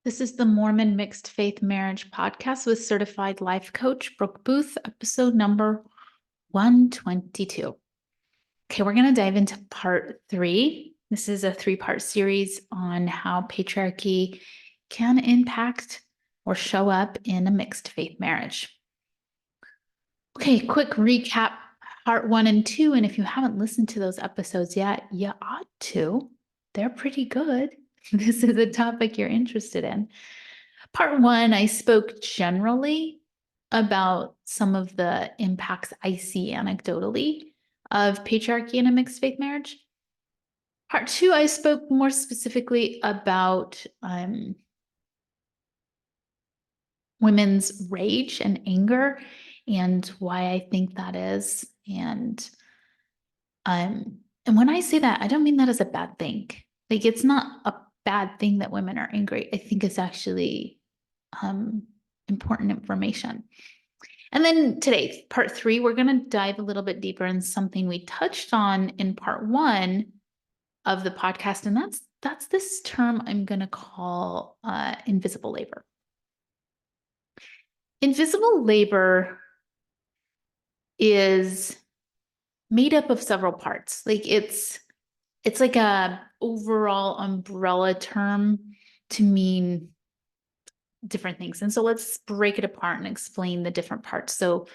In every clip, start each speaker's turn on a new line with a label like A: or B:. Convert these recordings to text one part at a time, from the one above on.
A: This is the Mormon Mixed Faith Marriage Podcast with certified life coach Brooke Booth, episode number 122. Okay, we're going to dive into part 3. This is a 3-part series on how patriarchy can impact or show up in a mixed faith marriage. Okay, quick recap, part 1 and 2. And if you haven't listened to those episodes yet, you ought to. They're pretty good. This is a topic you're interested in. Part 1, I spoke generally about some of the impacts I see anecdotally of patriarchy in a mixed faith marriage. Part 2, I spoke more specifically about women's rage and anger and why I think that is. And when I say that, I don't mean that as a bad thing. Like, it's not a bad thing that women are angry. I think it's actually important information. And then today, part 3, we're going to dive a little bit deeper in something we touched on in part 1 of the podcast. And that's this term I'm going to call invisible labor. Invisible labor is made up of several parts. Like it's like a overall umbrella term to mean different things. And so let's break it apart and explain the different parts so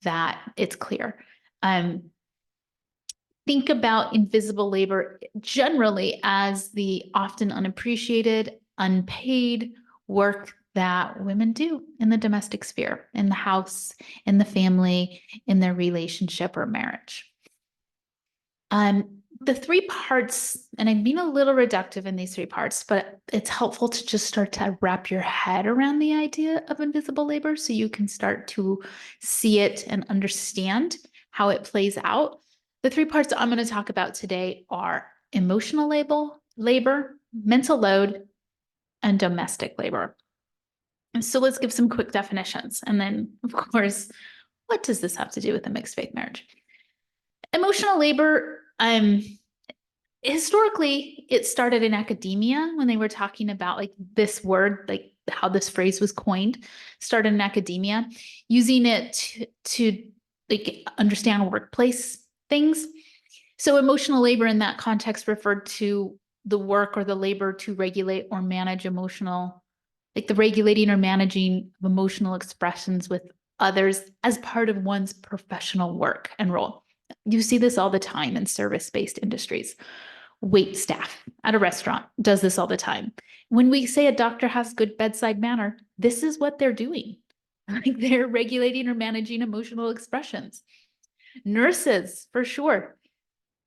A: that it's clear. Think about invisible labor generally as the often unappreciated, unpaid work that women do in the domestic sphere, in the house, in the family, in their relationship or marriage. The 3 parts, and I'm being a little reductive in these 3 parts, but it's helpful to just start to wrap your head around the idea of invisible labor so you can start to see it and understand how it plays out. The 3 parts I'm going to talk about today are emotional labor, mental load, and domestic labor. And so let's give some quick definitions. And then, of course, what does this have to do with a mixed faith marriage? Emotional labor, historically, it started in academia when they were talking about like this word, like how this phrase was coined, started in academia, using it to like understand workplace things. So emotional labor in that context referred to the work or the labor to regulate or manage emotional, like the regulating or managing of emotional expressions with others as part of one's professional work and role. You see this all the time in service-based industries. Wait staff at a restaurant does this all the time. When we say a doctor has good bedside manner, this is what they're doing. Like they're regulating or managing emotional expressions. Nurses, for sure.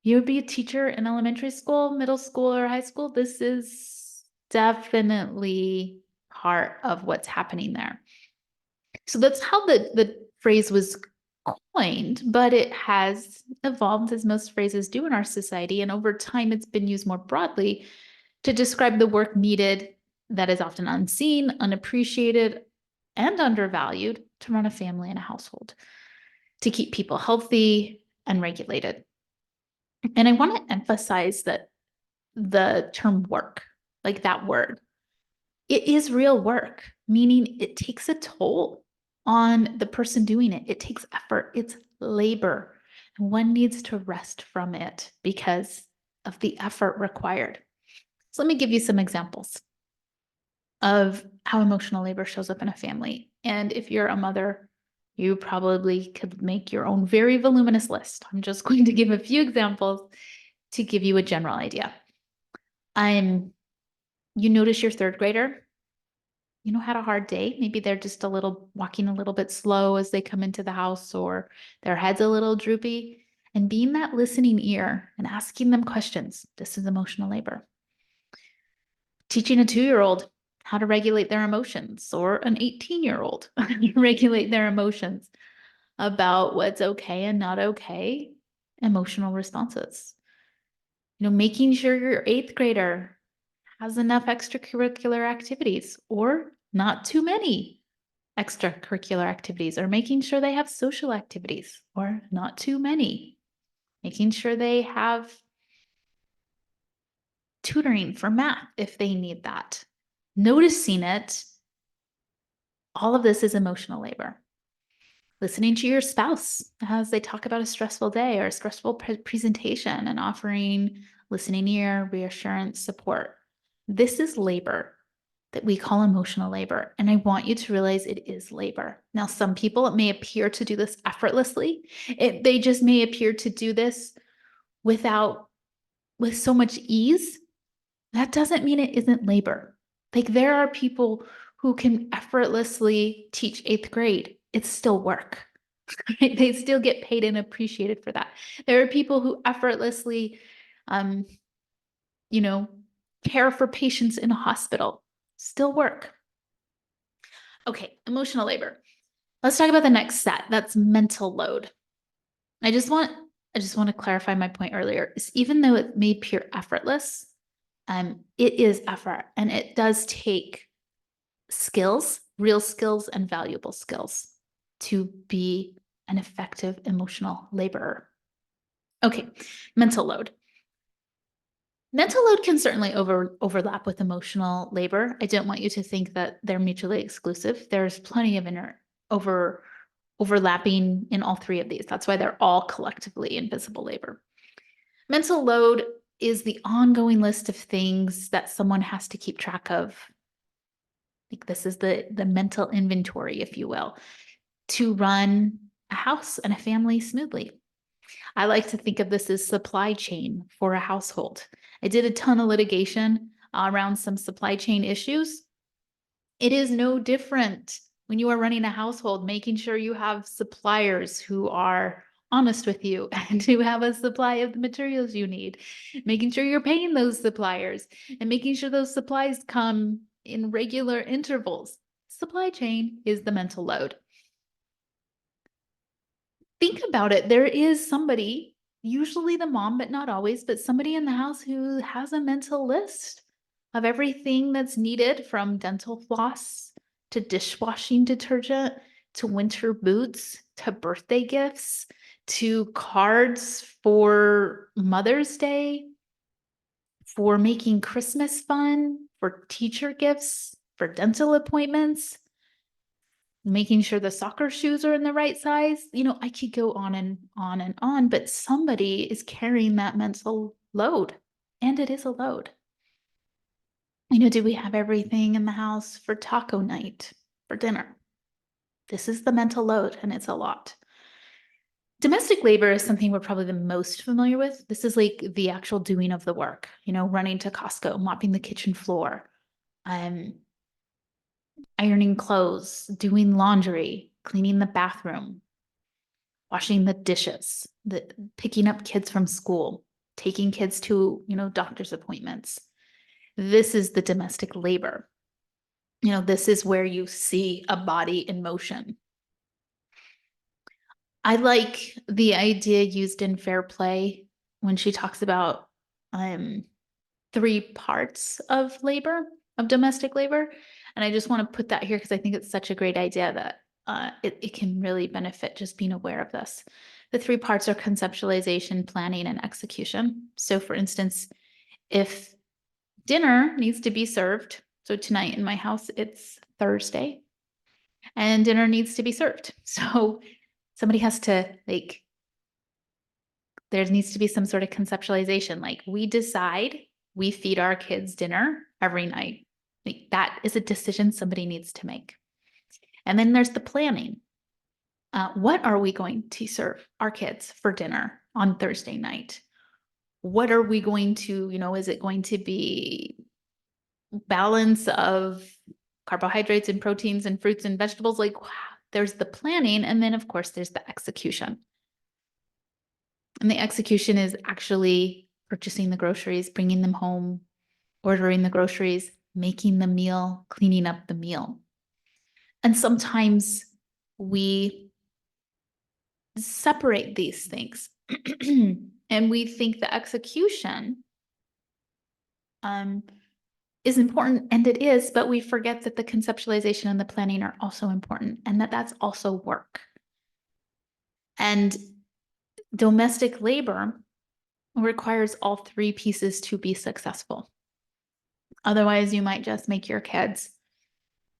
A: You would be a teacher in elementary school, middle school, or high school. This is definitely part of what's happening there. So that's how the phrase was coined, but it has evolved as most phrases do in our society. And over time, it's been used more broadly to describe the work needed that is often unseen, unappreciated, and undervalued to run a family and a household, to keep people healthy and regulated. And I want to emphasize that the term work, like that word, it is real work, meaning it takes a toll on the person doing it. It takes effort. It's labor. And one needs to rest from it because of the effort required. So let me give you some examples of how emotional labor shows up in a family. And if you're a mother, you probably could make your own very voluminous list. I'm just going to give a few examples to give you a general idea. You notice your 3rd grader, had a hard day. Maybe they're just walking a little bit slow as they come into the house, or their head's a little droopy. And being that listening ear and asking them questions, this is emotional labor. Teaching a 2-year-old how to regulate their emotions, or an 18-year-old how to regulate their emotions about what's okay and not okay, emotional responses. Making sure your 8th grader has enough extracurricular activities or not too many extracurricular activities, or making sure they have social activities or not too many, making sure they have tutoring for math if they need that. noticing it. All of this is emotional labor. Listening to your spouse as they talk about a stressful day or a stressful presentation and offering listening ear, reassurance, support. This is labor that we call emotional labor. And I want you to realize it is labor. Now, some people, it may appear to do this effortlessly. They just may appear to do this with so much ease. That doesn't mean it isn't labor. Like there are people who can effortlessly teach 8th grade. It's still work. Right? They still get paid and appreciated for that. There are people who effortlessly, um, care for patients in a hospital. Still work. Okay, emotional labor. Let's talk about the next set. That's mental load. I just want to clarify my point earlier. Is even though it may appear effortless, it is effort, and it does take skills, real skills, and valuable skills to be an effective emotional laborer. Okay, mental load. Mental load can certainly overlap with emotional labor. I don't want you to think that they're mutually exclusive. There's plenty of overlapping in all three of these. That's why they're all collectively invisible labor. Mental load is the ongoing list of things that someone has to keep track of. Like this is the mental inventory, if you will, to run a house and a family smoothly. I like to think of this as supply chain for a household. I did a ton of litigation around some supply chain issues. It is no different when you are running a household, making sure you have suppliers who are honest with you and who have a supply of the materials you need, making sure you're paying those suppliers and making sure those supplies come in regular intervals. Supply chain is the mental load. Think about it. There is somebody, usually the mom, but not always, but somebody in the house who has a mental list of everything that's needed, from dental floss to dishwashing detergent to winter boots to birthday gifts to cards for Mother's Day, for making Christmas fun, for teacher gifts, for dental appointments, making sure the soccer shoes are in the right size. I could go on and on and on, but somebody is carrying that mental load, and it is a load. Do we have everything in the house for taco night, for dinner? This is the mental load, and it's a lot. Domestic labor is something we're probably the most familiar with. This is like the actual doing of the work, running to Costco, mopping the kitchen floor, ironing clothes, doing laundry, cleaning the bathroom, washing the dishes, picking up kids from school, taking kids to, doctor's appointments. This is the domestic labor. This is where you see a body in motion. I like the idea used in Fair Play when she talks about 3 parts of labor, of domestic labor. And I just want to put that here because I think it's such a great idea that it can really benefit just being aware of this. The 3 parts are conceptualization, planning, and execution. So for instance, if dinner needs to be served, so tonight in my house, it's Thursday, and dinner needs to be served. So somebody has to there needs to be some sort of conceptualization. Like we decide we feed our kids dinner every night. Like that is a decision somebody needs to make. And then there's the planning. What are we going to serve our kids for dinner on Thursday night? What are we going to, is it going to be balance of carbohydrates and proteins and fruits and vegetables? Like wow, there's the planning. And then of course there's the execution. And the execution is actually purchasing the groceries, bringing them home, ordering the groceries, making the meal, cleaning up the meal. And sometimes we separate these things and we think the execution is important, and it is, but we forget that the conceptualization and the planning are also important, and that's also work. And domestic labor requires all 3 pieces to be successful. Otherwise, you might just make your kids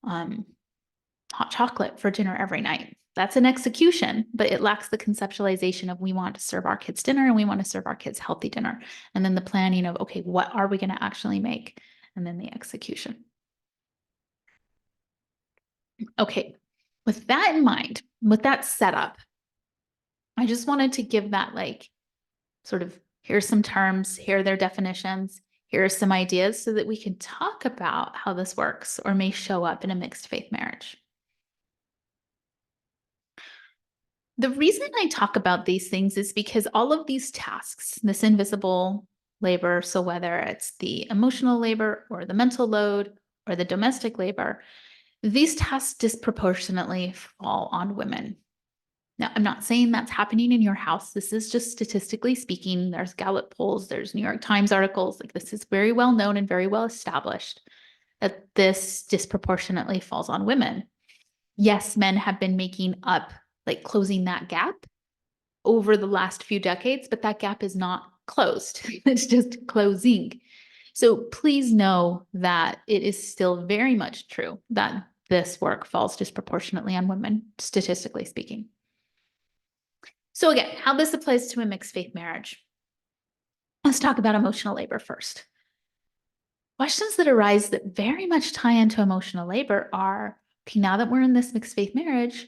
A: hot chocolate for dinner every night. That's an execution, but it lacks the conceptualization of we want to serve our kids dinner and we want to serve our kids healthy dinner. And then the planning of, okay, what are we going to actually make? And then the execution. Okay, with that in mind, with that setup, I just wanted to give that like sort of here's some terms, here are their definitions, here are some ideas so that we can talk about how this works or may show up in a mixed faith marriage. The reason I talk about these things is because all of these tasks, this invisible labor, so whether it's the emotional labor or the mental load or the domestic labor, these tasks disproportionately fall on women. Now, I'm not saying that's happening in your house. This is just statistically speaking. There's Gallup polls, there's New York Times articles. Like this is very well known and very well established that this disproportionately falls on women. Yes, men have been making up, like closing that gap over the last few decades, but that gap is not closed. It's just closing. So please know that it is still very much true that this work falls disproportionately on women, statistically speaking. So again, how this applies to a mixed faith marriage. Let's talk about emotional labor first. Questions that arise that very much tie into emotional labor are, okay, now that we're in this mixed faith marriage,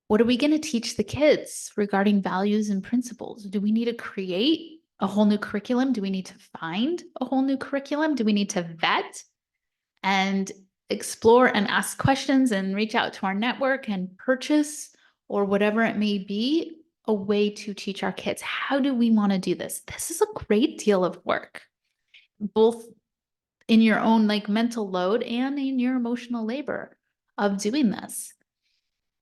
A: what are we going to teach the kids regarding values and principles? Do we need to create a whole new curriculum? Do we need to find a whole new curriculum? Do we need to vet and explore and ask questions and reach out to our network and purchase or whatever it may be a way to teach our kids? How do we want to do this? This is a great deal of work, both in your own like mental load and in your emotional labor of doing this.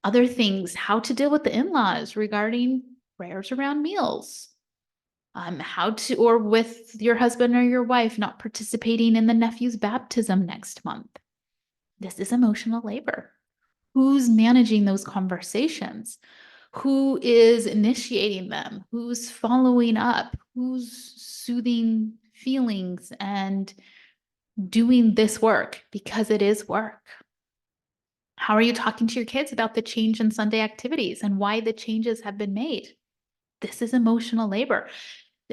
A: Other things, how to deal with the in-laws regarding prayers around meals. How to, or with your husband or your wife not participating in the nephew's baptism next month. This is emotional labor. Who's managing those conversations? Who is initiating them? Who's following up? Who's soothing feelings and doing this work because it is work? How are you talking to your kids about the change in Sunday activities and why the changes have been made? This is emotional labor.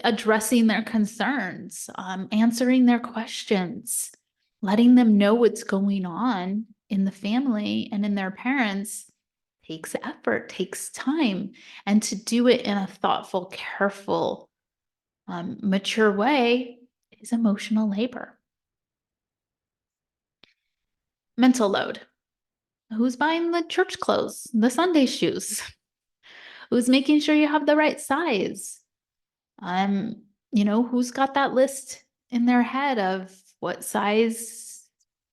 A: Addressing their concerns, answering their questions, letting them know what's going on in the family and in their parents takes effort, takes time. And to do it in a thoughtful, careful, mature way is emotional labor. Mental load. Who's buying the church clothes, the Sunday shoes? Who's making sure you have the right size? Who's got that list in their head of what size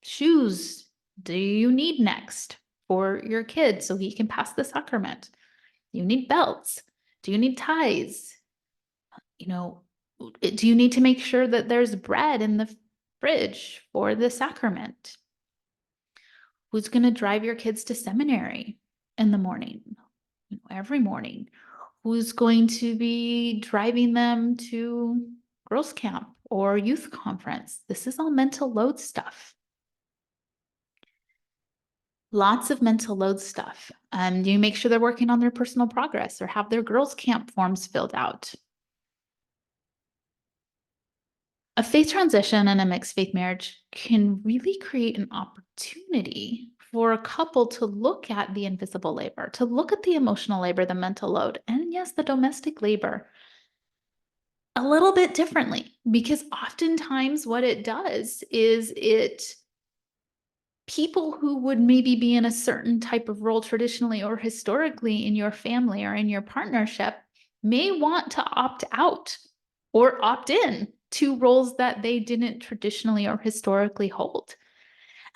A: shoes do you need next for your kid so he can pass the sacrament? You need belts. Do you need ties? Do you need to make sure that there's bread in the fridge for the sacrament? Who's going to drive your kids to seminary in the morning, every morning? Who's going to be driving them to girls' camp or youth conference? This is all mental load stuff. Lots of mental load stuff. You make sure they're working on their personal progress or have their girls' camp forms filled out. A faith transition and a mixed faith marriage can really create an opportunity for a couple to look at the invisible labor, to look at the emotional labor, the mental load, and yes, the domestic labor a little bit differently, because oftentimes what it does is people who would maybe be in a certain type of role traditionally or historically in your family or in your partnership may want to opt out or opt in to roles that they didn't traditionally or historically hold.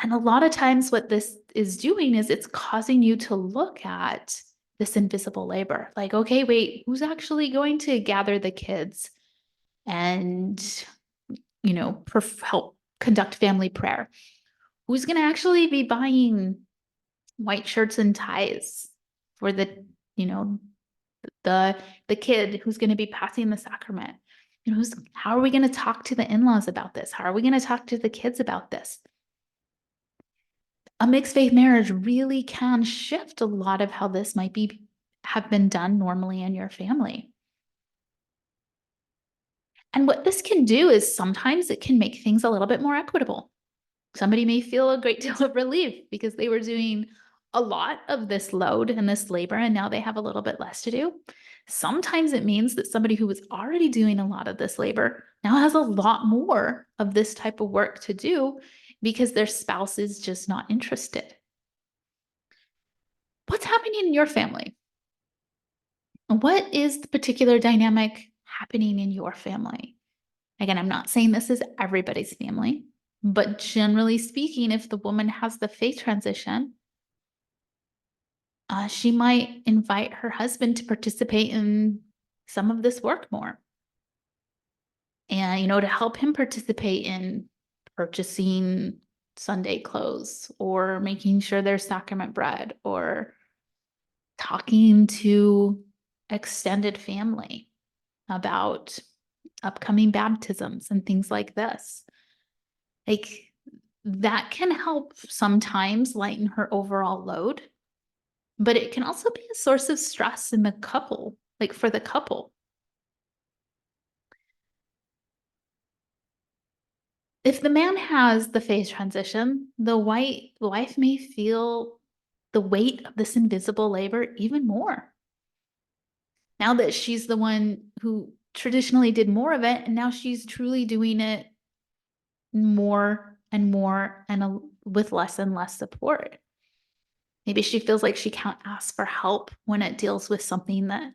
A: And a lot of times what this is doing is it's causing you to look at this invisible labor. Like, okay, wait, who's actually going to gather the kids and, help conduct family prayer? Who's going to actually be buying white shirts and ties for the kid who's going to be passing the sacrament? How are we going to talk to the in-laws about this? How are we going to talk to the kids about this? A mixed faith marriage really can shift a lot of how this might have been done normally in your family. And what this can do is sometimes it can make things a little bit more equitable. Somebody may feel a great deal of relief because they were doing a lot of this load and this labor, and now they have a little bit less to do. Sometimes it means that somebody who was already doing a lot of this labor now has a lot more of this type of work to do because their spouse is just not interested. What's happening in your family? What is the particular dynamic happening in your family? Again, I'm not saying this is everybody's family, but generally speaking, if the woman has the faith transition, she might invite her husband to participate in some of this work more. And, to help him participate in purchasing Sunday clothes or making sure there's sacrament bread or talking to extended family about upcoming baptisms and things like this. Like that can help sometimes lighten her overall load, but it can also be a source of stress in the couple, like for the couple. If the man has the phase transition, the wife may feel the weight of this invisible labor even more. Now that she's the one who traditionally did more of it, and now she's truly doing it more and more and with less and less support. Maybe she feels like she can't ask for help when it deals with something that,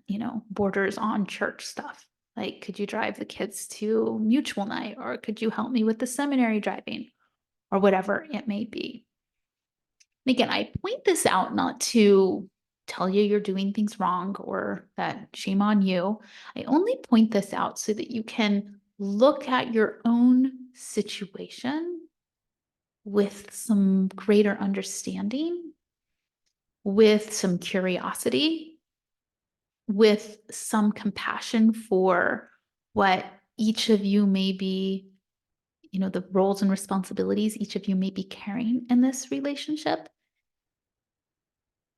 A: borders on church stuff. Like, could you drive the kids to mutual night? Or could you help me with the seminary driving? Or whatever it may be. And again, I point this out not to tell you you're doing things wrong or that shame on you. I only point this out so that you can look at your own situation with some greater understanding, with some curiosity, with some compassion for what each of you may be, the roles and responsibilities each of you may be carrying in this relationship.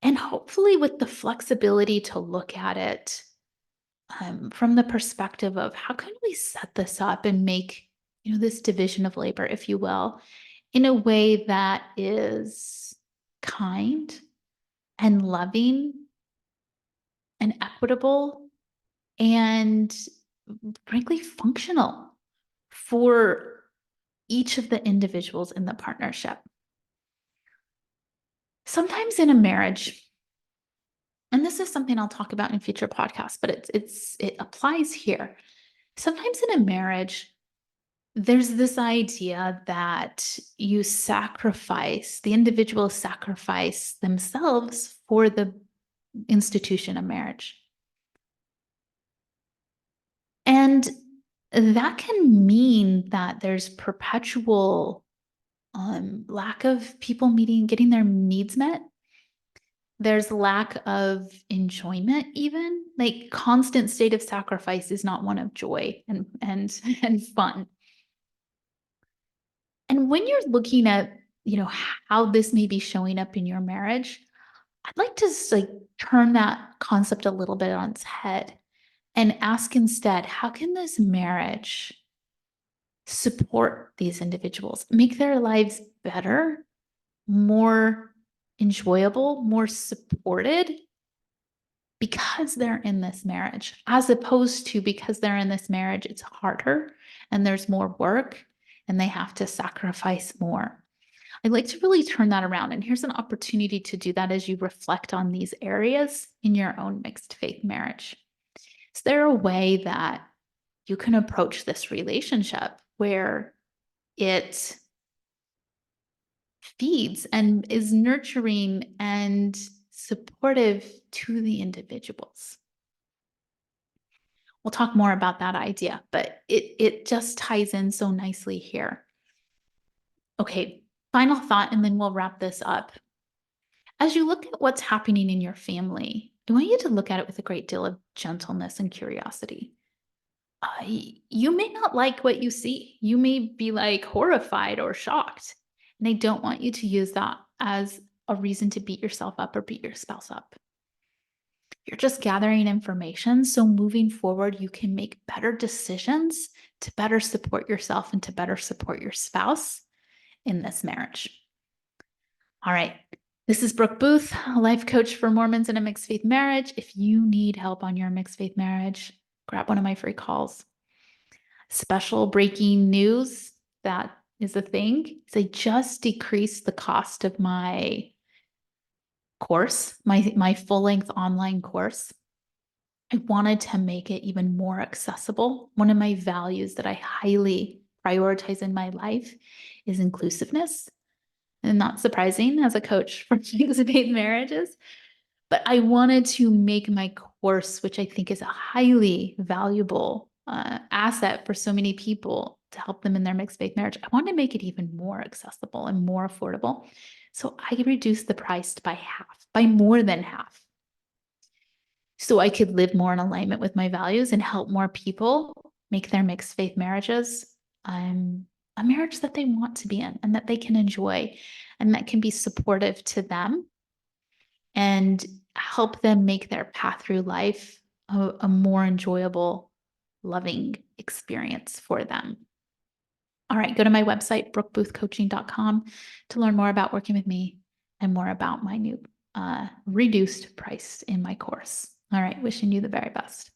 A: And hopefully with the flexibility to look at it from the perspective of how can we set this up and make, this division of labor, if you will, in a way that is kind and loving and equitable and frankly functional for each of the individuals in the partnership. Sometimes in a marriage, and this is something I'll talk about in future podcasts, but it applies here. Sometimes in a marriage, there's this idea that the individuals sacrifice themselves for the institution of marriage. And that can mean that there's perpetual lack of people getting their needs met. There's lack of enjoyment, even like constant state of sacrifice is not one of joy and and fun. And when you're looking at, how this may be showing up in your marriage, I'd like to turn that concept a little bit on its head and ask instead, how can this marriage support these individuals, make their lives better, more enjoyable, more supported because they're in this marriage, as opposed to because they're in this marriage, it's harder and there's more work and they have to sacrifice more. I'd like to really turn that around. And here's an opportunity to do that as you reflect on these areas in your own mixed faith marriage. Is there a way that you can approach this relationship where it feeds and is nurturing and supportive to the individuals? We'll talk more about that idea, but it just ties in so nicely here. Okay, final thought, and then we'll wrap this up. As you look at what's happening in your family, I want you to look at it with a great deal of gentleness and curiosity. You may not like what you see. You may be like horrified or shocked. And I don't want you to use that as a reason to beat yourself up or beat your spouse up. You're just gathering information. So moving forward, you can make better decisions to better support yourself and to better support your spouse in this marriage. All right. This is Brooke Booth, a life coach for Mormons in a mixed faith marriage. If you need help on your mixed faith marriage, grab one of my free calls. Special breaking news that is a thing is I just decreased the cost of my course, my full-length online course. I wanted to make it even more accessible. One of my values that I highly prioritize in my life is inclusiveness. And not surprising as a coach for mixed faith marriages. But I wanted to make my course, which I think is a highly valuable asset for so many people to help them in their mixed faith marriage. I wanted to make it even more accessible and more affordable. So I reduced the price by half, by more than half. So I could live more in alignment with my values and help more people make their mixed faith marriages a marriage that they want to be in and that they can enjoy and that can be supportive to them and help them make their path through life a more enjoyable, loving experience for them. All right, go to my website, brookeboothcoaching.com, to learn more about working with me and more about my new reduced price in my course. All right, wishing you the very best.